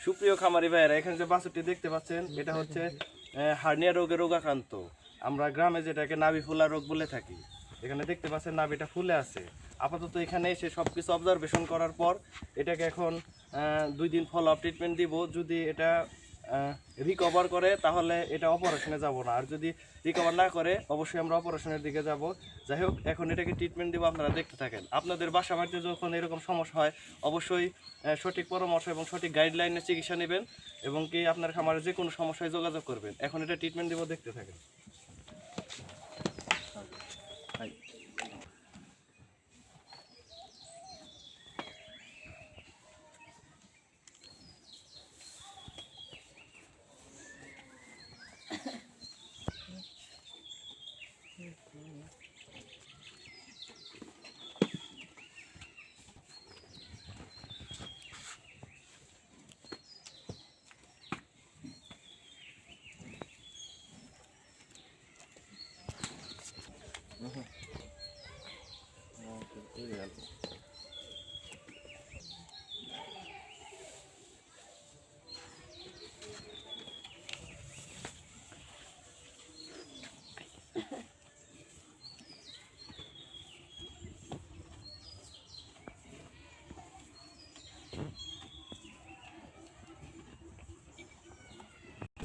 সুপ্রিয় খামারি ভাইয়েরা, এখানে যে বাছুরটি দেখতে পাচ্ছেন এটা হচ্ছে হার্নিয়া রোগে রোগাক্রান্ত। আমরা গ্রামে যেটাকে নাভি ফুলা রোগ বলে থাকি। এখানে দেখতে পাচ্ছেন নাভিটা ফুলে আছে। আপাতত এখানে এসে সব কিছু অবজারভেশন করার পর এটাকে এখন 2 দিন ফলো আপ ট্রিটমেন্ট দিব। যদি এটা রিকভার করে তাহলে এটা অপারেশনে যাব না, আর যদি রিকভার না করে অবশ্যই আমরা অপারেশনের দিকে যাব। যাই হোক, এখন এটাকে ট্রিটমেন্ট দেবো, আপনারা দেখতে থাকেন। আপনাদের বাসা বাড়িতে যখন এরকম সমস্যা হয় অবশ্যই সঠিক পরামর্শ এবং সঠিক গাইডলাইনের চিকিৎসা নেবেন এবং কি আপনার খামারে যে কোনো সমস্যায় যোগাযোগ করবেন। এখন এটা ট্রিটমেন্ট দেবো, দেখতে থাকেন।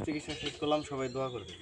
চিকিৎসা শেষ করলাম, সবাই দোয়া করবেন।